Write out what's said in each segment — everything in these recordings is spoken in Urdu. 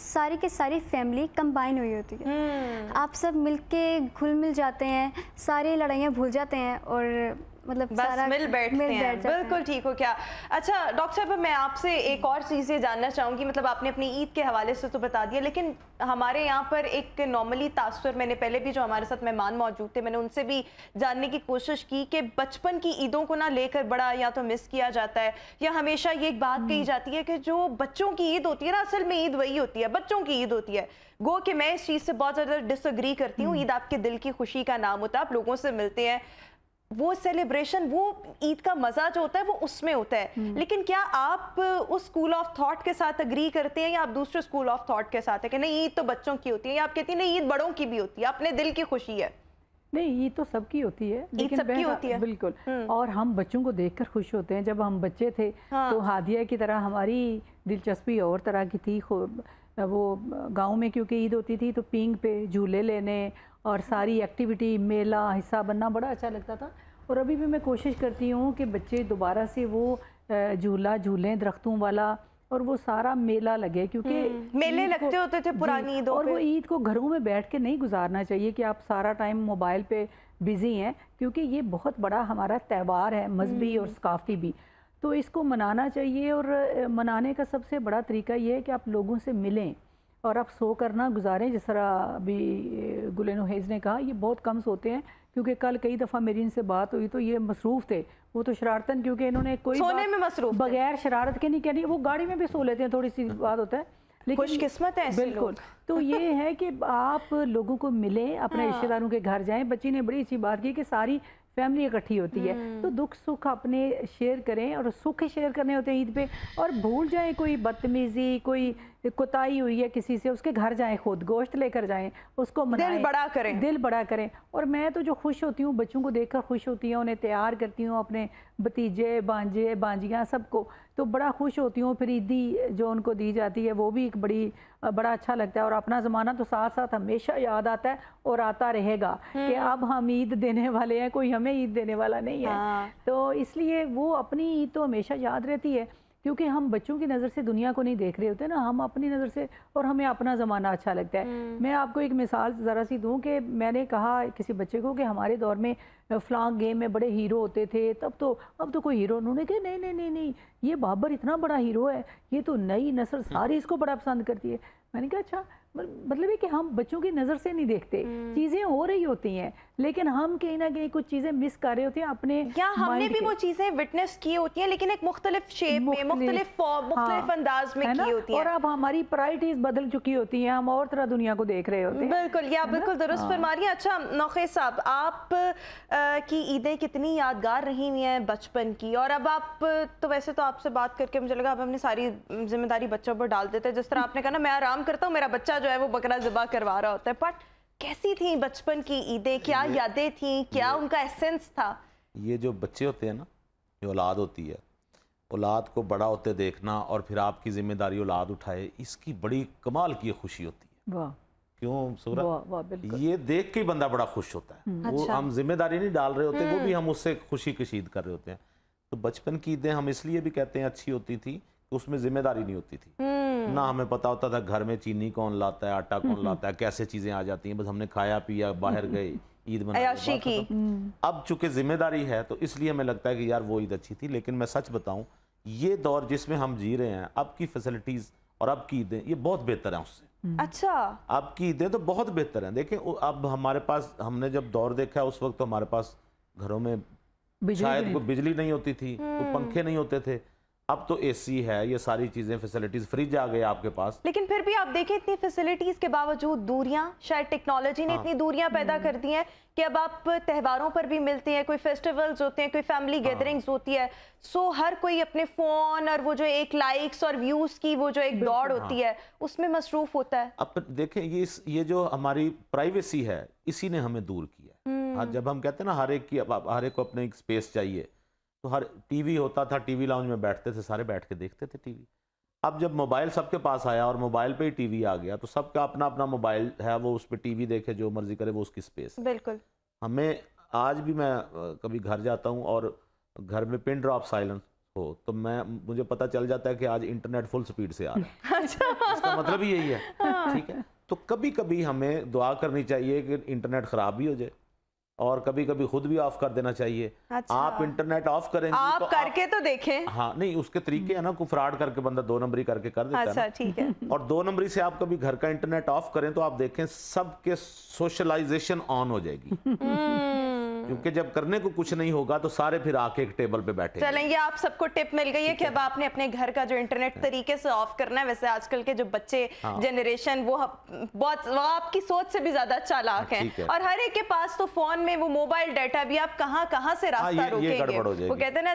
ساری کی ساری فیملی کمبائن ہوئی ہوتی ہے. آپ سب مل کے گھل مل جاتے ہیں, ساری لڑائیاں بھول جاتے ہیں اور مطلب بس مل بیٹھتے ہیں. بالکل ٹھیک ہو کیا. اچھا ڈاکٹر صاحب, میں آپ سے ایک اور چیز یہ جاننا چاہوں گی, مطلب آپ نے اپنی عید کے حوالے سے تو بتا دیا, لیکن ہمارے یہاں پر ایک نارملی تاثر, میں نے پہلے بھی جو ہمارے ساتھ مہمان موجود تھے میں نے ان سے بھی جاننے کی کوشش کی کہ بچپن کی عیدوں کو نہ لے کر بڑا یا تو مس کیا جاتا ہے, یا ہمیشہ یہ ایک بات کہی جاتی ہے کہ جو بچوں کی عید ہوتی ہے نا, اصل میں عید وہی ہوتی ہے, بچوں کی عید ہوتی ہے. گو کہ میں اس چیز سے بہت زیادہ ڈس ایگری کرتی ہوں. عید آپ کے دل کی خوشی کا نام ہوتا ہے, آپ لوگوں سے ملتے ہیں, وہ سیلیبریشن, وہ عید کا مزہ جو ہوتا ہے وہ اس میں ہوتا ہے. لیکن کیا آپ اس سکول آف تھاٹ کے ساتھ اگری کرتے ہیں یا آپ دوسرے سکول آف تھاٹ کے ساتھ ہیں کہ نہیں عید تو بچوں کی ہوتی ہے, یا آپ کہتی ہیں نہیں عید بڑوں کی بھی ہوتی ہے, اپنے دل کی خوشی ہے؟ نہیں, عید تو سب کی ہوتی ہے, عید سب کی ہوتی ہے بالکل. اور ہم بچوں کو دیکھ کر خوش ہوتے ہیں. جب ہم بچے تھے تو ہادیہ کی طرح ہماری دلچسپی اور طرح کی تھی. وہ گاؤں میں کیونکہ عید ہوتی تھی تو پینگ پہ جھولے لینے اور ساری ایکٹیویٹی, میلہ حصہ بننا بڑا اچھا لگتا تھا. اور ابھی بھی میں کوشش کرتی ہوں کہ بچے دوبارہ سے وہ جھولا جھولیں درختوں والا, اور وہ سارا میلہ لگے, کیونکہ میلے لگتے ہوتے تھے پرانی عیدوں اور پہ. وہ عید کو گھروں میں بیٹھ کے نہیں گزارنا چاہیے کہ آپ سارا ٹائم موبائل پہ بزی ہیں, کیونکہ یہ بہت بڑا ہمارا تہوار ہے, مذہبی اور ثقافتی بھی, تو اس کو منانا چاہیے. اور منانے کا سب سے بڑا طریقہ یہ ہے کہ آپ لوگوں سے ملیں اور آپ سو کر نہ گزاریں. جس طرح ابھی گلین حیض نے کہا, یہ بہت کم سوتے ہیں, کیونکہ کل کئی دفعہ میری ان سے بات ہوئی تو یہ مصروف تھے. وہ تو شرارتاً, کیونکہ انہوں نے کوئی سونے میں مصروف بغیر شرارت کے نہیں کہنی, وہ گاڑی میں بھی سو لیتے ہیں, تھوڑی سی بات ہوتا ہے. لیکن خوش قسمت ہے ایسے لوگ. بالکل. تو یہ ہے کہ آپ لوگوں کو ملیں, اپنے رشتہ داروں کے گھر جائیں. بچی نے بڑی اچھی بات کی کہ ساری فیملی اکٹھی ہوتی ہے, تو دکھ سکھ اپنے شیئر کریں, اور سکھ شیئر کرنے ہوتے ہیں عید پہ, اور بھول جائیں کوئی بدتمیزی, کوئی کوتاہی ہوئی ہے کسی سے, اس کے گھر جائیں, خود گوشت لے کر جائیں, اس کو منائیں, دل بڑا کریں, دل بڑا کریں. اور میں تو جو خوش ہوتی ہوں, بچوں کو دیکھ کر خوش ہوتی ہوں, انہیں تیار کرتی ہوں, اپنے بھتیجے بانجے بانجیاں سب کو, تو بڑا خوش ہوتی ہوں. پھر عیدی جو ان کو دی جاتی ہے وہ بھی ایک بڑا اچھا لگتا ہے. اور اپنا زمانہ تو ساتھ ساتھ ہمیشہ یاد آتا ہے اور آتا رہے گا کہ اب ہم عید دینے والے ہیں, کوئی ہمیں عید دینے والا نہیں ہے. تو اس لیے وہ اپنی عید تو ہمیشہ یاد رہتی ہے, کیونکہ ہم بچوں کی نظر سے دنیا کو نہیں دیکھ رہے ہوتے نا, ہم اپنی نظر سے, اور ہمیں اپنا زمانہ اچھا لگتا ہے. میں آپ کو ایک مثال ذرا سی دوں کہ میں نے کہا کسی بچے کو کہ ہمارے دور میں فلاں گیم میں بڑے ہیرو ہوتے تھے, اب تو کوئی ہیرو. انہوں نے کہا نہیں, یہ بابر اتنا بڑا ہیرو ہے, یہ تو نئی نسل ساری اس کو بڑا پسند کرتی ہے. میں نے کہا اچھا, مطلب ہے کہ ہم بچوں کی نظر سے نہیں دیکھتے, چیزیں ہو رہی ہوتی ہیں, لیکن ہم کہیں نہ کہیں کچھ چیزیں مس کر رہے ہوتے ہیں اپنے, یا ہم نے بھی وہ چیزیں وٹنس کی ہوتی ہیں لیکن ایک مختلف شیپ میں, مختلف فارم, مختلف انداز میں کی ہوتی ہیں, اور اب ہماری پرائرٹیز بدل چکی ہوتی ہیں, ہم اور طرح دنیا کو دیکھ رہے ہوتے ہیں. بالکل, یا بالکل درست فرما رہی ہیں. اچھا نوخیز صاحب, آپ کی عیدیں کتنی یادگار رہی ہوئی ہیں بچپن کی, اور اب آپ تو ویسے تو آپ سے بات کر کے مجھے لگا اب ہم نے ساری ذمہ داری بچوں پر ڈال دیتے ہیں, جس طرح آپ نے کہا نا میں آرام کرتا ہوں, میرا بچہ جو ہے وہ بکرا ذبح کروا رہا ہوتا ہے. بٹ کیسی تھیں بچپن کی عیدیں, کیا یادیں تھیں, کیا ان کا ایسنس تھا؟ یہ جو بچے ہوتے ہیں نا, جو اولاد ہوتی ہے, اولاد کو بڑا ہوتے دیکھنا اور پھر آپ کی ذمہ داری اولاد اٹھائے, اس کی بڑی کمال کی خوشی ہوتی ہے. واہ, کیوں سغرا, بالکل, یہ دیکھ کے بندہ بڑا خوش ہوتا ہے. وہ ہم ذمہ داری نہیں ڈال رہے ہوتے, وہ بھی ہم اس سے خوشی کشید کر رہے ہوتے ہیں. تو بچپن کی عیدیں ہم اس لیے بھی کہتے ہیں اچھی ہوتی تھی کہ اس میں ذمہ داری نہیں ہوتی تھی, نہ ہمیں پتا ہوتا تھا گھر میں چینی کون لاتا ہے, آٹا کون لاتا ہے, کیسے چیزیں آ جاتی ہیں, بس ہم نے کھایا پیا, باہر گئے, عید عیاشی کی. اب چونکہ ذمہ داری ہے تو اس لیے ہمیں لگتا ہے کہ یار وہ عید اچھی تھی. لیکن میں سچ بتاؤں, یہ دور جس میں ہم جی رہے ہیں, اب کی فیسلٹیز اور اب کی عیدیں یہ بہت بہتر ہیں اس سے. اچھا, اب کی عیدیں تو بہت بہتر ہیں. دیکھیں اب ہمارے پاس, ہم نے جب دور دیکھا اس وقت تو ہمارے پاس گھروں میں شاید کوئی بجلی نہیں ہوتی تھی, کوئی پنکھے نہیں ہوتے تھے. اب تو اے سی ہے, یہ ساری چیزیں, فیسلٹیز, فریج آ گئے آپ کے پاس. لیکن پھر بھی آپ دیکھیں اتنی فیسلٹیز کے باوجود دوریاں, شاید ٹیکنالوجی نے اتنی دوریاں پیدا کر دی ہیں کہ اب آپ تہواروں پر بھی ملتے ہیں, کوئی فیسٹیولز ہوتے ہیں, کوئی فیملی گیدرنگز ہوتی ہے, سو ہر کوئی اپنے فون اور وہ جو ایک لائکس اور ویوز کی وہ جو ایک دوڑ ہوتی ہے اس میں مصروف ہوتا ہے. اب دیکھیں یہ جو ہماری پرائیویسی ہے اسی نے ہمیں دور کیا. جب ہم کہتے ہیں نا ہر ایک کو اپنے ایک سپیس چاہیے, تو ہر ٹی وی ہوتا تھا, ٹی وی لاؤنج میں بیٹھتے تھے, سارے بیٹھ کے دیکھتے تھے ٹی وی. اب جب موبائل سب کے پاس آیا اور موبائل پہ ہی ٹی وی آ گیا, تو سب کا اپنا اپنا موبائل ہے, وہ اس پہ ٹی وی دیکھے, جو مرضی کرے, وہ اس کی سپیس. بالکل. ہمیں آج بھی, میں کبھی گھر جاتا ہوں اور گھر میں پن ڈراپ سائلنس ہو تو مجھے پتہ چل جاتا ہے کہ آج انٹرنیٹ فل سپیڈ سے آ رہا ہے. اس کا مطلب ہی یہی ہے. ٹھیک ہے, تو کبھی کبھی ہمیں دعا کرنی چاہیے کہ انٹرنیٹ خراب بھی ہو جائے, اور کبھی کبھی خود بھی آف کر دینا چاہیے. آپ انٹرنیٹ آف کریں گے آپ کر کے تو دیکھیں. ہاں نہیں, اس کے طریقے ہیں نا, کوئی فراڈ کر کے بندہ 2 نمبری کر کے کر دیتا ہے. اچھا ٹھیک ہے. اور 2 نمبری سے آپ کبھی گھر کا انٹرنیٹ آف کریں تو آپ دیکھیں سب کے سوشلائزیشن آن ہو جائے گی, کیونکہ جب کرنے کو کچھ نہیں ہوگا تو سارے پھر آ کے ایک ٹیبل پہ بیٹھے. چلیں, یہ آپ سب کو ٹپ مل گئی ہے کہ اب آپ نے اپنے گھر کا جو انٹرنیٹ طریقے سے آف کرنا ہے. ویسے آج کل کے جو بچے جنریشن وہ آپ کی سوچ سے بھی زیادہ چالاک ہیں, اور ہر ایک کے پاس تو فون میں وہ موبائل ڈیٹا بھی, آپ کہاں سے راستہ روکیں گے. وہ کہتے ہیں نا,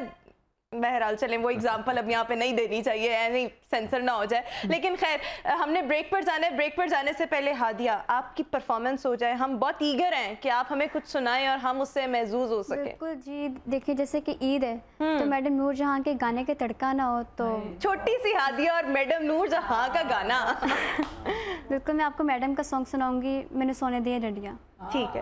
بہرحال چلیں وہ اگزامپل اب یہاں پہ نہیں دینی چاہیے, نہیں سینسر نہ ہو جائے. لیکن خیر, ہم نے بریک پر جانا ہے. بریک پر جانے سے پہلے ہادیہ, آپ کی پرفارمنس ہو جائے. ہم بہت ایگر ہیں کہ آپ ہمیں کچھ سنائیں اور ہم اس سے محظوظ ہو سکیں. بالکل جی, دیکھیے جیسے کہ عید ہے تو میڈم نور جہاں کے گانے کے تڑکا نہ ہو تو چھوٹی سی ہادیہ اور میڈم نور جہاں کا گانا. بالکل, میں آپ کو میڈم کا سانگ سناؤں گی, میں نے سونے دیے ڈنڈیاں. ٹھیک ہے.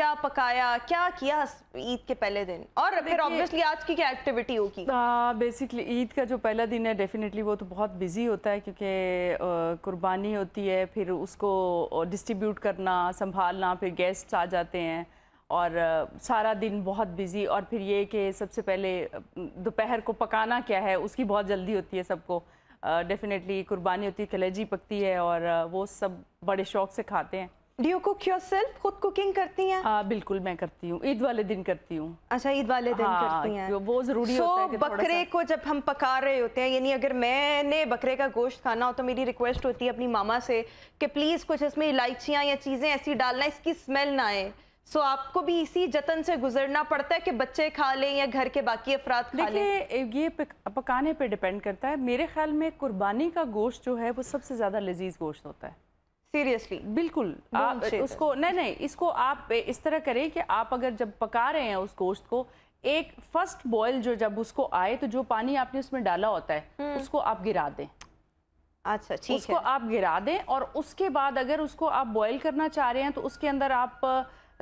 کیا پکایا, کیا کیا عید کے پہلے دن, اور پھر obviously آج کی کیا ایکٹیویٹی ہوگی؟ بیسکلی عید کا جو پہلا دن ہے ڈیفینیٹلی وہ تو بہت بزی ہوتا ہے, کیونکہ قربانی ہوتی ہے, پھر اس کو ڈسٹریبیوٹ کرنا, سنبھالنا, پھر گیسٹ آ جاتے ہیں, اور سارا دن بہت بزی. اور پھر یہ کہ سب سے پہلے دوپہر کو پکانا کیا ہے اس کی بہت جلدی ہوتی ہے سب کو. ڈیفینیٹلی قربانی ہوتی ہے, کلیجی پکتی ہے, اور وہ سب بڑے شوق سے کھاتے ہیں. Do you cook yourself? خود کوکنگ کرتی ہیں؟ بالکل میں کرتی ہوں, عید والے دن کرتی ہوں. اچھا, عید والے دن کرتی ہیں, وہ ضروری ہوتا ہے کہ بکرے کو جب ہم پکا رہے ہوتے ہیں, یعنی اگر میں نے بکرے کا گوشت کھانا ہو تو میری ریکویسٹ ہوتی ہے اپنی ماما سے کہ پلیز کچھ اس میں الائچیاں یا چیزیں ایسی ڈالنا اس کی اسمیل نہ آئے. سو آپ کو بھی اسی جتن سے گزرنا پڑتا ہے کہ بچے کھا لیں یا گھر کے باقی افراد کھا لیں؟ دیکھیے, یہ پکانے پہ ڈیپینڈ کرتا ہے. میرے خیال میں قربانی کا گوشت جو ہے وہ سب سے زیادہ لذیذ گوشت ہوتا ہے. سیریسلی؟ بالکل. آپ اس کو نہیں, اس کو آپ اس طرح کریں کہ آپ اگر جب پکا رہے ہیں اس گوشت کو, ایک فرسٹ بوائل جو جب اس کو آئے تو جو پانی آپ نے اس میں ڈالا ہوتا ہے اس کو آپ گرا دیں. اچھا ٹھیک ہے, اس کو آپ گرا دیں, اور اس کے بعد اگر اس کو آپ بوائل کرنا چاہ رہے ہیں تو اس کے اندر آپ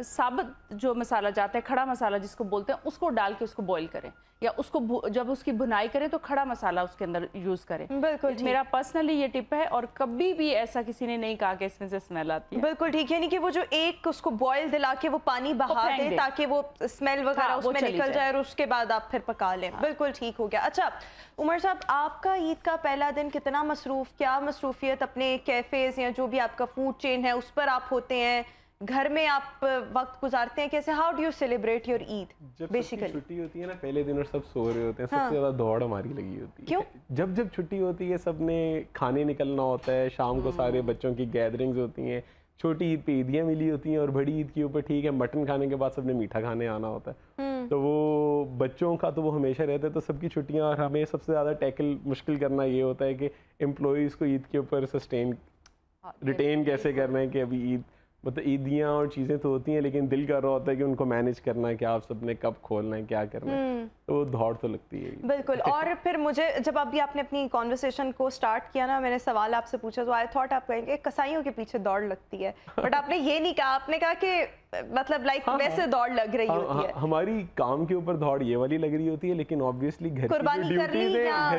ثابت جو مسالہ جاتا ہے, کھڑا مسالہ جس کو بولتے ہیں, اس کو ڈال کے اس کو بوائل کریں, یا اس کو جب اس کی بھنائی کریں تو کھڑا مسالہ اس کے اندر یوز کریں. بالکل میرا پرسنلی یہ ٹپ ہے, اور کبھی بھی ایسا کسی نے نہیں کہا کہ اس میں سے اسمیل آتی ہے. بالکل ٹھیک, یعنی کہ وہ جو ایک اس کو بوائل دلا کے وہ پانی بہا دیں تاکہ وہ اسمیل وغیرہ اس میں نکل جائے, اور اس کے بعد آپ پھر پکا لیں. بالکل ٹھیک ہو گیا. اچھا عمر صاحب, آپ کا عید کا پہلا دن کتنا مصروف, کیا مصروفیت اپنے کیفیز یا جو بھی آپ کا فوڈ چین ہے اس پر آپ ہوتے ہیں, گھر میں آپ وقت گزارتے ہیں کیسے؟ How do you celebrate your Eid? جب چھٹی ہوتی ہے نا پہلے دن اور سب سو رہے ہوتے ہیں, سب سے زیادہ دوڑ ہماری لگی ہوتی ہے. کیوں؟ جب چھٹی ہوتی ہے سب نے کھانے نکلنا ہوتا ہے, شام کو سارے بچوں کی گیدرنگز ہوتی ہیں, چھوٹی عید پہ عیدیاں ملی ہوتی ہیں, اور بڑی عید کے اوپر ٹھیک ہے مٹن کھانے کے بعد سب نے میٹھا کھانے آنا ہوتا ہے. تو وہ بچوں کا تو وہ ہمیشہ رہتا ہے, تو سب کی چھٹیاں, اور ہمیں سب سے زیادہ ٹیکل مشکل کرنا یہ ہوتا ہے کہ امپلائیز کو عید کے اوپر ریٹین کیسے کرنا ہے, کہ ابھی عید مطلب عیدیاں اور چیزیں تو ہوتی ہیں لیکن دل کر رہا ہوتا ہے کہ ان کو مینیج کرنا ہے کہ آپ سب نے کب کھولنا ہے, کیا کرنا ہے, تو وہ دوڑ تو لگتی ہے. بالکل. اور پھر مجھے جب ابھی آپ نے اپنی کانورسیشن کو سٹارٹ کیا نا, میں نے سوال آپ سے پوچھا تو آئی تھاٹ آپ کہیں گے کسائیوں کے پیچھے دوڑ لگتی ہے, بٹ آپ نے یہ نہیں کہا, آپ نے کہا کہ مطلب لائک ویسے دوڑ لگ رہی ہوتی ہے. ہماری کام کے اوپر دوڑ یہ والی لگ رہی ہوتی ہے, لیکن آبویسلی گھر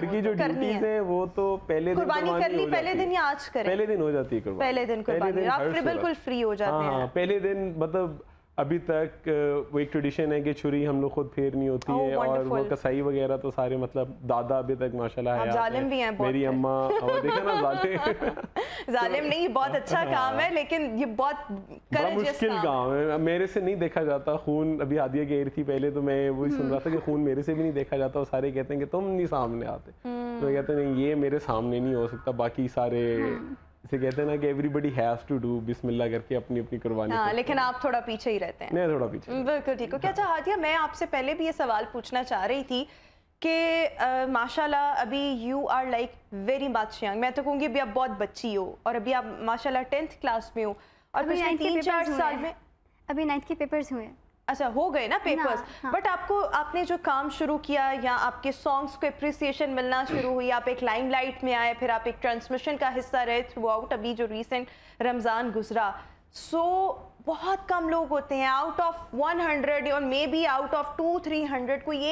کی جو ڈیوٹیز ہیں وہ تو پہلے دن قربانی کر لی, پہلے دن یا آج کریں؟ پہلے دن ہو جاتی ہے قربانی, پہلے دن قربانی, آپ پھر بالکل فری ہو جاتے ہیں. پہلے دن مطلب ابھی تک وہ ایک ٹریڈیشن ہے کہ چھری ہم لوگ خود پھیرنی ہوتی ہے, اور وہ کسائی وغیرہ تو سارے مطلب دادا ابھی تک ماشاءاللہ حیات ہیں. ظالم بھی ہیں میری اماں, دیکھا نا ظالم نہیں, بہت اچھا کام ہے, لیکن یہ بہت مشکل کام ہے, میرے سے نہیں دیکھا جاتا خون. ابھی ہادیہ کی عید تھی پہلے, تو میں وہی سن رہا تھا کہ خون میرے سے بھی نہیں دیکھا جاتا, اور سارے کہتے ہیں کہ تم نہیں سامنے آتے, میں کہتے ہیں نہیں یہ میرے سامنے نہیں ہو سکتا, باقی سارے اسے کہتے ہیں نا کہ everybody has to do بسم اللہ کر کے اپنی اپنی قربانی. لیکن آپ تھوڑا پیچھے ہی رہتے ہیں. میں تھوڑا پیچھے. بالکل ٹھیک ہو. کیا اچھا ہادیہ, میں آپ سے پہلے بھی یہ سوال پوچھنا چاہ رہی تھی کہ ماشاءاللہ ابھی you are like very much young, میں تو کہوں گی ابھی آپ بہت بچی ہو, اور ابھی آپ ماشاءاللہ 10th کلاس میں ہو, اور پچھلے 3-4 سال میں ابھی 9th کے پیپرز ہوئے. اچھا ہو گئے نا پیپرز, بٹ آپ نے جو کام شروع کیا, یا آپ کے سانگس کو اپریسیشن ملنا شروع ہوئی, آپ ایک لائم لائٹ میں آئے, پھر آپ ایک ٹرانسمیشن کا حصہ رہے تھرو آؤٹ ابھی جو ریسنٹ رمضان گزرا. سو بہت کم لوگ ہوتے ہیں آؤٹ آف 100 اور مے بی آؤٹ آف 200-300 کوئی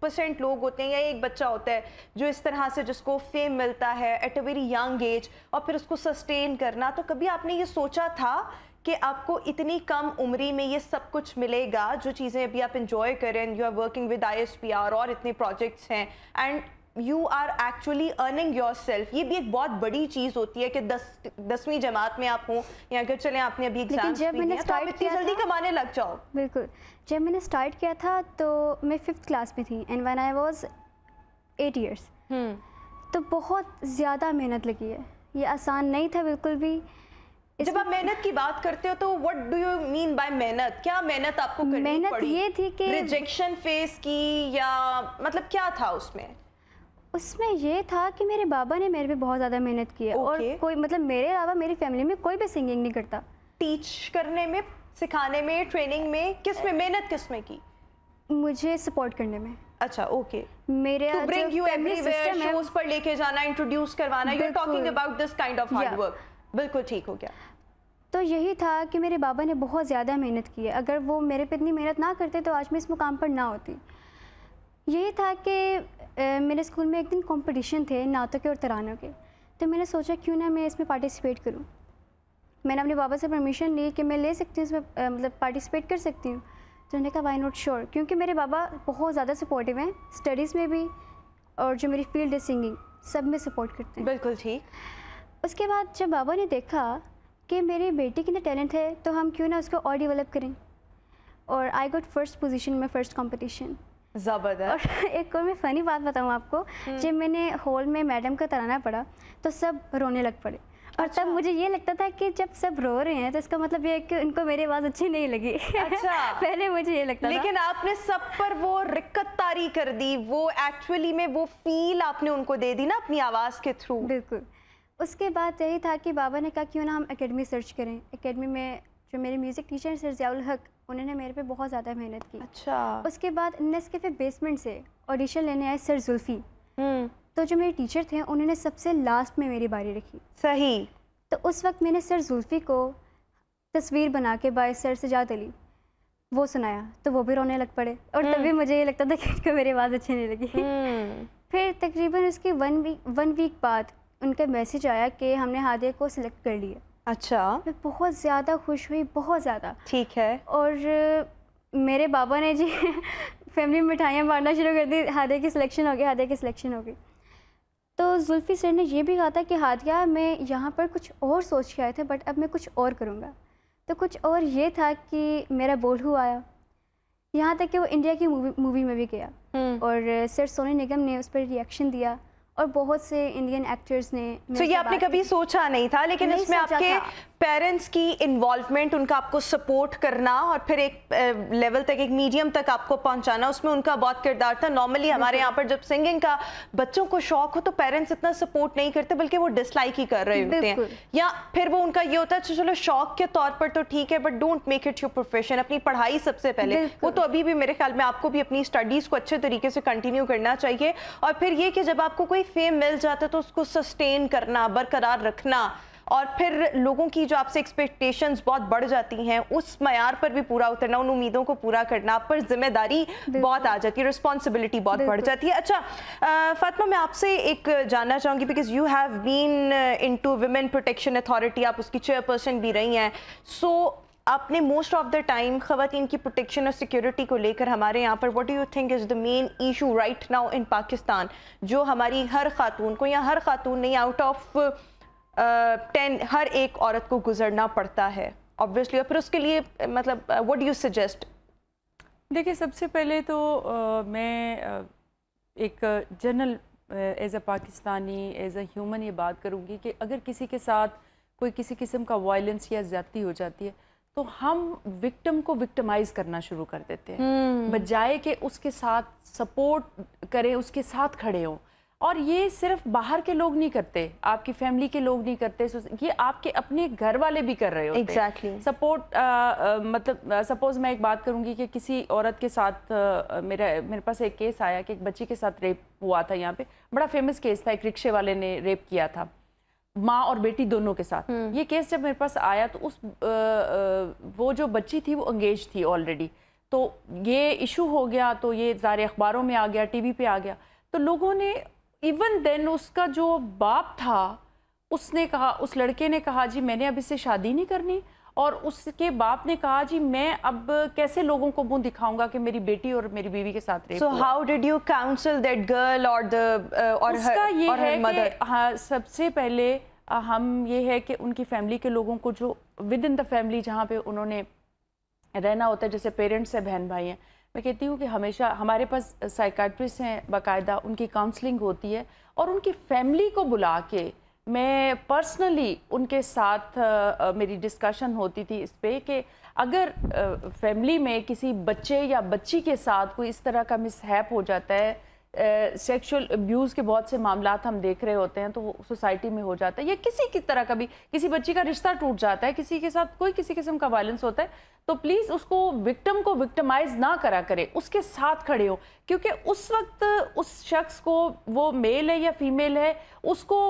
1% لوگ ہوتے ہیں یا ایک بچہ ہوتا ہے جو اس طرح سے جس کو فیم ملتا ہے at a very young age, اور پھر اس کو سسٹین کرنا. تو کبھی آپ نے یہ سوچا تھا کہ آپ کو اتنی کم عمری میں یہ سب کچھ ملے گا, جو چیزیں ابھی آپ انجوائے کریں, you are working with ISPR اور اتنے پروجیکٹس ہیں, and you are actually earning yourself. یہ بھی ایک بہت بڑی چیز ہوتی ہے کہ 10ویں جماعت میں آپ ہوں, یا اگر چلیں آپ نے ابھی ایگزامس بھی دیے تو آپ اتنی جلدی کمانے لگ جاؤ. بالکل. جب میں نے اسٹارٹ کیا تھا تو میں 5th کلاس میں تھی, and when I was 8 years, تو بہت زیادہ محنت لگی ہے, یہ آسان نہیں تھا بالکل بھی. جب آپ محنت کی بات کرتے ہو تو what do you mean by محنت؟ کیا محنت آپ کو کرنی پڑی؟ محنت یہ تھی کہ ریجیکشن فیس کی, یا مطلب کیا تھا اس میں؟ اس میں یہ تھا کہ میرے بابا نے میرے پہ بہت زیادہ محنت کی ہے, اور کوئی مطلب میرے علاوہ میری فیملی میں کوئی بھی سنگنگ نہیں کرتا. ٹیچ کرنے میں, سکھانے میں, ٹریننگ میں, کس میں محنت کس میں کی؟ مجھے سپورٹ کرنے میں. اچھا اوکے. میرے to bring you everywhere, shows پر لے کے جانا, انٹروڈیوس کروانا, you are talking about this kind of hard work. بالکل ٹھیک ہو گیا. تو یہی تھا کہ میرے بابا نے بہت زیادہ محنت کی ہے. اگر وہ میرے پہ اتنی محنت نہ کرتے تو آج میں اس مقام پر نہ ہوتی. یہی تھا کہ میرے اسکول میں ایک دن کمپٹیشن تھے نعتوں کے اور ترانوں کے, تو میں نے سوچا کیوں نہ میں اس میں پارٹیسپیٹ کروں. میں نے اپنے بابا سے پرمیشن لی کہ میں لے سکتی ہوں اس میں, مطلب پارٹیسپیٹ کر سکتی ہوں. تو انہوں نے کہا وائی ناٹ شیور, کیونکہ میرے بابا بہت زیادہ سپورٹیو ہیں اسٹڈیز میں بھی, اور جو میری فیلڈ ہے سنگنگ سب میں سپورٹ کرتے ہیں. بالکل ٹھیک. اس کے بعد جب بابا نے دیکھا کہ میری بیٹی کے اندر ٹیلنٹ ہے تو ہم کیوں نہ اس کو اور ڈیولپ کریں, اور آئی گاٹ فرسٹ پوزیشن میں فرسٹ کمپٹیشن. زبردست. اور ایک اور میں فنی بات بتاؤں آپ کو, جب میں نے ہال میں میڈم کا ترانہ پڑھا تو سب رونے لگ پڑے, اور تب مجھے یہ لگتا تھا کہ جب سب رو رہے ہیں تو اس کا مطلب یہ ہے کہ ان کو میری آواز اچھی نہیں لگی. اچھا. پہلے مجھے یہ لگتا تھا, لیکن آپ نے سب پر وہ رکت طاری کر دی, وہ ایکچولی میں وہ فیل آپ نے ان کو دے دی نا اپنی آواز کے تھرو. بالکل. اس کے بعد یہی تھا کہ بابا نے کہا کیوں نہ ہم اکیڈمی سرچ کریں. اکیڈمی میں جو میرے میوزک ٹیچر سر ضیاء الحق, انہوں نے میرے پہ بہت زیادہ محنت کی. اچھا. اس کے بعد نیسکیفے بیسمنٹ سے آڈیشن لینے آئے سر زلفی, تو جو میرے ٹیچر تھے انہوں نے سب سے لاسٹ میں میری باری رکھی. صحیح. تو اس وقت میں نے سر زلفی کو تصویر بنا کے بائی سر سجاد علی وہ سنایا, تو وہ بھی رونے لگ پڑے, اور تبھی مجھے یہ لگتا تھا کہ ان کو میری آواز اچھی نہیں لگی. پھر تقریباً اس کی ون ویک بعد ان کا میسیج آیا کہ ہم نے ہادیہ کو سلیکٹ کر لیا. اچھا. میں بہت زیادہ خوش ہوئی, بہت زیادہ. ٹھیک ہے. اور میرے بابا نے جی فیملی میں مٹھائیاں بانٹنا شروع کر دی, ہادیہ کی سلیکشن ہو گئی, ہادیہ کی سلیکشن ہو گئی. تو زلفی سر نے یہ بھی کہا تھا کہ ہادیہ میں یہاں پر کچھ اور سوچ کے آئے تھے, بٹ اب میں کچھ اور کروں گا. تو کچھ اور یہ تھا کہ میرا بولو آیا, یہاں تک کہ وہ انڈیا کی مووی میں بھی گیا, اور سر سونی نگم نے اس پر ریئیکشن دیا, اور بہت سے انڈین ایکٹرز نے. تو یہ آپ نے کبھی سوچا نہیں تھا, لیکن اس میں آپ کے پیرنٹس کی انوالومنٹ, ان کا آپ کو سپورٹ کرنا, اور پھر ایک لیول تک, ایک میڈیم تک آپ کو پہنچانا, اس میں ان کا بہت کردار تھا. نارملی ہمارے یہاں پر جب سنگنگ کا بچوں کو شوق ہو تو پیرنٹس اتنا سپورٹ نہیں کرتے, بلکہ وہ ڈس لائک ہی کر رہے ہوتے ہیں, یا پھر وہ ان کا یہ ہوتا ہے چلو شوق کے طور پر تو ٹھیک ہے, but don't make it your profession. اپنی پڑھائی سب سے پہلے. وہ تو ابھی بھی میرے خیال میں آپ کو بھی اپنی اسٹڈیز کو اچھے طریقے سے کنٹینیو کرنا چاہیے, اور پھر یہ کہ جب آپ کو کوئی فیم مل جاتا ہے تو اس کو سسٹین کرنا, برقرار رکھنا, اور پھر لوگوں کی جو آپ سے ایکسپیکٹیشنز بہت بڑھ جاتی ہیں اس معیار پر بھی پورا اترنا, ان امیدوں کو پورا کرنا, آپ پر ذمہ داری بہت آ جاتی ہے, رسپانسبلٹی بہت بڑھ جاتی ہے. اچھا فاطمہ, میں آپ سے ایک جاننا چاہوں گی, because you have been into women protection authority, آپ اس کی چیئرپرسن بھی رہی ہیں, سو آپ نے موسٹ آف دا ٹائم خواتین کی پروٹیکشن اور سیکیورٹی کو لے کر ہمارے یہاں پر, what do you think is the main issue right now in Pakistan, جو ہماری ہر خاتون کو, یا ہر خاتون نہیں, آؤٹ آف 10 ہر ایک عورت کو گزرنا پڑتا ہے obviously, اور پھر اس کے لیے مطلب what do you suggest؟ دیکھیں, سب سے پہلے تو میں ایک general as a Pakistani, as a human یہ بات کروں گی کہ اگر کسی کے ساتھ کوئی کسی قسم کا وائلنس یا زیادتی ہو جاتی ہے تو ہم وکٹم کو وکٹمائز کرنا شروع کر دیتے ہیں, بجائے کہ اس کے ساتھ سپورٹ کریں, اس کے ساتھ کھڑے ہوں. اور یہ صرف باہر کے لوگ نہیں کرتے, آپ کی فیملی کے لوگ نہیں کرتے, یہ آپ کے اپنے گھر والے بھی کر رہے ہوتے ہیں. ایگزیکٹلی. سپورٹ مطلب سپوز میں ایک بات کروں گی کہ کسی عورت کے ساتھ میرے پاس ایک کیس آیا کہ ایک بچی کے ساتھ ریپ ہوا تھا. یہاں پہ بڑا فیمس کیس تھا, ایک رکشے والے نے ریپ کیا تھا ماں اور بیٹی دونوں کے ساتھ. یہ کیس جب میرے پاس آیا تو وہ جو بچی تھی وہ انگیج تھی آلریڈی, تو یہ ایشو ہو گیا, تو یہ سارے اخباروں میں آ گیا, ٹی وی پہ آ گیا. تو لوگوں نے ایون دین اس کا جو باپ تھا اس نے کہا, اس لڑکے نے کہا جی میں نے اب اس سے شادی نہیں کرنی, اور اس کے باپ نے کہا جی میں اب کیسے لوگوں کو منہ دکھاؤں گا کہ میری بیٹی اور میری بیوی کے ساتھ ریپ ہوا. So how did you counsel that girl or اس کا یہ ہے mother؟ کہ ہاں, سب سے پہلے ہم یہ ہے کہ ان کی فیملی کے لوگوں کو, جو ود ان دا فیملی جہاں پہ انہوں نے رہنا ہوتا ہے, جیسے پیرنٹس ہیں, بہن بھائی ہیں, میں کہتی ہوں کہ ہمیشہ ہمارے پاس سائیکائٹرسٹ ہیں باقاعدہ, ان کی کاؤنسلنگ ہوتی ہے, اور ان کی فیملی کو بلا کے میں پرسنلی ان کے ساتھ میری ڈسکشن ہوتی تھی اس پہ کہ اگر فیملی میں کسی بچے یا بچی کے ساتھ کوئی اس طرح کا مس ہیپ ہو جاتا ہے, سیکشول ابیوز کے بہت سے معاملات ہم دیکھ رہے ہوتے ہیں, تو وہ سوسائٹی میں ہو جاتا ہے, یا کسی کی طرح کا بھی کسی بچی کا رشتہ ٹوٹ جاتا ہے, کسی کے ساتھ کوئی کسی قسم کا وائلنس ہوتا ہے, تو پلیز اس کو وکٹم کو وکٹمائز نہ کرا کرے, اس کے ساتھ کھڑے ہو, کیونکہ اس وقت اس شخص کو, وہ میل ہے یا فیمیل ہے, اس کو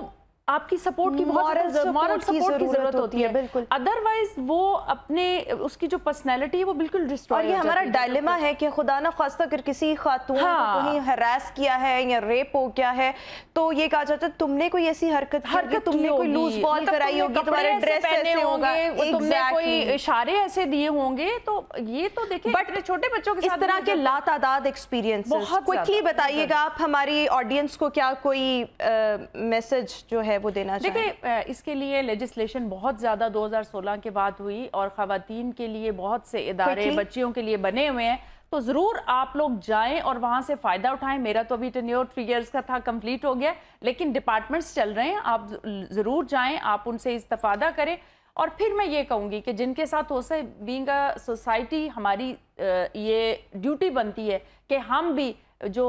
آپ کی سپورٹ کی بہت مورل سپورٹ کی ضرورت ہوتی ہے بالکل. ادروائز وہ اپنے اس کی جو پرسنالٹی ہے وہ بالکل ڈسٹروائے. اور یہ ہمارا ڈائلیما ہے کہ خدا نہ خواستہ اگر کسی خاتون کو کہیں ہراس کیا ہے یا ریپ ہو گیا ہے تو یہ کہا جاتا ہے تم نے کوئی ایسی حرکت تم نے کوئی لوز بال کرائی ہوگی, تمہارے ڈریس ایسے ہوگا, تم نے کوئی اشارے ایسے دیے ہوں گے. تو یہ تو دیکھیں بٹ چھوٹے بچوں کے اس طرح کے لاتعداد ایکسپیرینسز کوئکلی بتائیے گا آپ ہماری آڈینس کو, کیا کوئی میسج جو ہے وہ دینا چاہیں؟ دیکھیں اس کے لیے لیجسلیشن بہت زیادہ 2016 کے بعد ہوئی اور خواتین کے لیے بہت سے ادارے بچیوں کے لیے بنے ہوئے ہیں. تو ضرور آپ لوگ جائیں اور وہاں سے فائدہ اٹھائیں. میرا تو ابھی ٹینیور 3 ایئرس کا تھا, کمپلیٹ ہو گیا, لیکن ڈپارٹمنٹس چل رہے ہیں, آپ ضرور جائیں, آپ ان سے استفادہ کریں. اور پھر میں یہ کہوں گی کہ جن کے ساتھ ہو سکے بینگ اے سوسائٹی ہماری یہ ڈیوٹی بنتی ہے کہ ہم بھی جو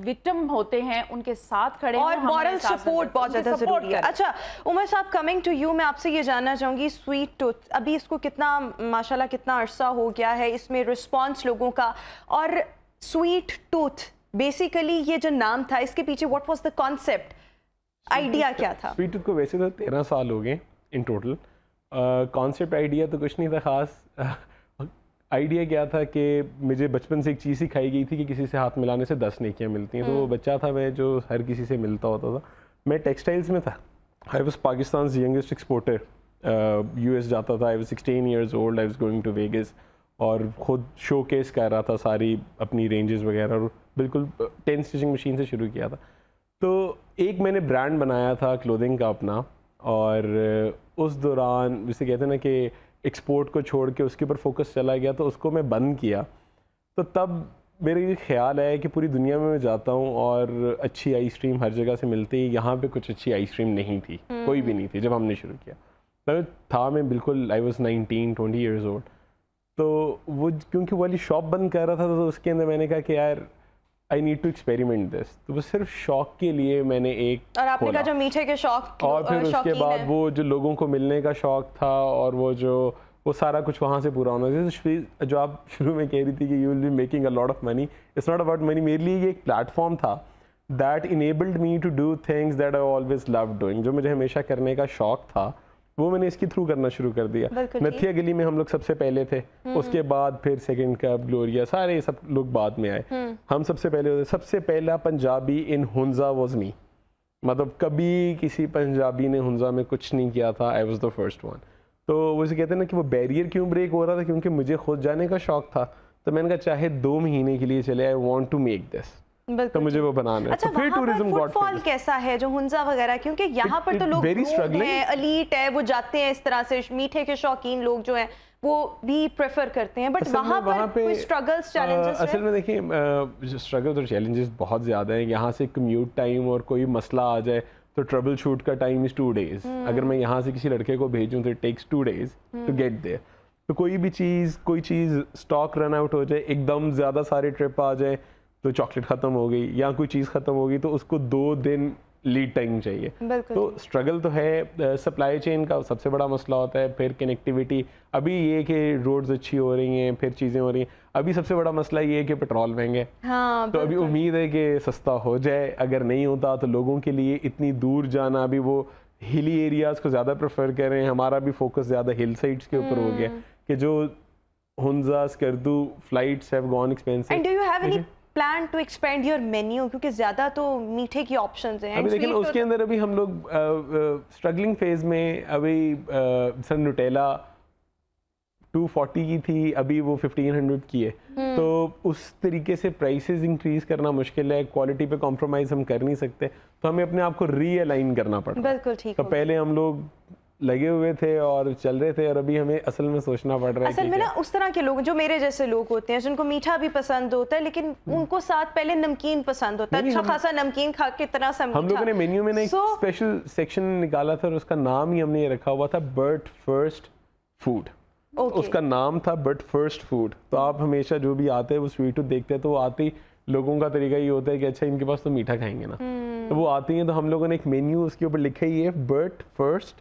وکٹم ہوتے ہیں ان کے ساتھ کھڑے ہیں, اور مورل سپورٹ بہت زیادہ ضروری ہے. اچھا عمر صاحب, کمنگ ٹو یو, میں آپ سے یہ جاننا چاہوں گی سویٹ ٹوتھ, ابھی اس کو کتنا ماشاءاللہ کتنا عرصہ ہو گیا ہے, اس میں رسپانس لوگوں کا, اور سویٹ ٹوتھ بیسیکلی یہ جو نام تھا اس کے پیچھے what was the concept, idea کیا تھا؟ سویٹ ٹوتھ کو ویسے تو 13 سال ہو گئے ان ٹوٹل. کانسیپٹ آئیڈیا تو کچھ نہیں تھا خاص. آئیڈیا کیا تھا کہ مجھے بچپن سے ایک چیز سکھائی گئی تھی کہ کسی سے ہاتھ ملانے سے 10 نیکیاں ملتی ہیں. تو وہ بچہ تھا میں جو ہر کسی سے ملتا ہوتا تھا. میں ٹیکسٹائلز میں تھا. I was Pakistan's youngest exporter. US جاتا تھا. I was 16 years old. I was going to Vegas اور خود شو کیس کر رہا تھا ساری اپنی رینجز وغیرہ, اور بالکل 10 اسٹیچنگ مشین سے شروع کیا تھا. تو ایک میں نے برانڈ بنایا تھا کلودنگ کا اپنا, اور اس دوران جسے کہتے ہیں نا کہ ایکسپورٹ کو چھوڑ کے اس کے اوپر فوکس چلا گیا, تو اس کو میں بند کیا. تو تب میرے یہ خیال ہے کہ پوری دنیا میں جاتا ہوں اور اچھی آئس کریم ہر جگہ سے ملتی ہے, یہاں پہ کچھ اچھی آئس کریم نہیں تھی, کوئی بھی نہیں تھی جب ہم نے شروع کیا. تھا میں بالکل آئی واز 19-20 ایئرز اولڈ. تو وہ کیونکہ وہ والی شاپ بند کر رہا تھا تو اس کے اندر میں نے کہا کہ یار آئی نیڈ ٹو ایکسپیریمنٹ دس. تو وہ صرف شوق کے لیے میں نے ایک, اور آپ نے کہا جو میٹھے کے شوق, اور پھر اس کے بعد وہ جو لوگوں کو ملنے کا شوق تھا اور وہ سارا کچھ وہاں سے پورا ہونا چاہیے. جو آپ شروع میں کہہ رہی تھی کہ you will be making a lot of money, it's not about money. میرے لیے یہ ایک پلیٹ فارم تھا that enabled me to do things that I always love doing. جو مجھے ہمیشہ کرنے کا شوق تھا وہ میں نے اس کے تھرو کرنا شروع کر دیا. نتھیا گلی میں ہم لوگ سب سے پہلے تھے, اس کے بعد پھر سیکنڈ کپ, گلوریا, سارے سب لوگ بعد میں آئے. ہم سب سے پہلے ہوتے. سب سے پہلا پنجابی ان ہنزا واز می. مطلب کبھی کسی پنجابی نے ہنزا میں کچھ نہیں کیا تھا. I was the first one. تو وہ اسے کہتے ہیں نا کہ وہ بیریئر کیوں بریک ہو رہا تھا, کیونکہ مجھے خود جانے کا شوق تھا. تو میں نے کہا چاہے 2 مہینے کے لیے چلے, I want to make this, تو مجھے وہ بنانا ہے. اچھا وہاں پر فٹ فال کیسا ہے جو ہنزا وغیرہ, کیونکہ یہاں پر تو لوگ ہیں, الیٹ ہے, وہ جاتے ہیں اس طرح سے, میٹھے کے شوقین لوگ جو ہیں وہ بھی پریفر کرتے ہیں, بٹ وہاں پر کوئی سٹرگلز چیلنجز ہیں؟ اصل میں دیکھیں سٹرگلز اور چیلنجز بہت زیادہ ہیں. یہاں سے کمیوٹ ٹائم اور کوئی مسئلہ آ جائے تو ٹربل شوٹ کا ٹائم از 2 days. اگر میں یہاں سے کسی لڑکے کو بھیجوں تو it takes 2 days to get there. تو کوئی چیز اسٹاک رن آؤٹ ہو جائے, ایک دم زیادہ سارے ٹرپ آ جائے, تو چاکلیٹ ختم ہو گئی یا کوئی چیز ختم ہو گئی, تو اس کو 2 دن لیڈ ٹائم چاہیے. تو اسٹرگل تو ہے. سپلائی چین کا سب سے بڑا مسئلہ ہوتا ہے. پھر کنیکٹیویٹی, ابھی یہ کہ روڈز اچھی ہو رہی ہیں, پھر چیزیں ہو رہی ہیں. ابھی سب سے بڑا مسئلہ یہ ہے کہ پیٹرول مہنگے, تو ابھی امید ہے کہ سستا ہو جائے. اگر نہیں ہوتا تو لوگوں کے لیے اتنی دور جانا, ابھی وہ ہلی ایریاز کو زیادہ پریفر کر رہے ہیں. ہمارا بھی فوکس زیادہ ہل سائڈس کے اوپر ہو گیا کہ جو Hunza, Skardu flights have gone expensive. And do you have any plan to expand your menu, کیونکہ زیادہ تو میٹھے کی آپشنز ہیں. ابھی لیکن اس کے اندر ابھی ہم لوگ اسٹرگلنگ فیز میں, ابھی سر نوٹیلا 240 کی تھی, ابھی وہ 1500 کی ہے. تو اس طریقے سے پرائسز انکریز کرنا مشکل ہے, کوالٹی پہ کمپرومائز ہم کر نہیں سکتے, تو ہمیں اپنے آپ کو ری الائن کرنا پڑتا. بالکل ٹھیک. تو پہلے ہم لوگ لگے ہوئے تھے اور چل رہے تھے, اور ابھی ہمیں اصل میں سوچنا پڑ رہا ہے. اصل میں نا اس طرح کے لوگ جو میرے جیسے لوگ ہوتے ہیں جن کو میٹھا بھی پسند ہوتا ہے, لیکن ان کو ساتھ پہلے نمکین پسند ہوتا ہے, اچھا خاصا نمکین کھا کے اتنا سا میٹھا. ہم لوگوں نے مینیو میں ایک اسپیشل سیکشن نکالا تھا اور اس کا نام ہی ہم نے یہ رکھا ہوا تھا برٹ فرسٹ فوڈ. اس کا نام تھا برٹ فرسٹ فوڈ. تو آپ ہمیشہ جو بھی آتے ہیں وہ سویٹ ٹوتھ دیکھتے ہیں تو وہ آتے ہی لوگوں کا طریقہ یہ ہوتا ہے کہ اچھا ان کے پاس تو میٹھا کھائیں گے نا, تو وہ آتی ہیں. تو ہم لوگوں نے ایک مینیو اس کے اوپر لکھا ہی ہے برٹ فرسٹ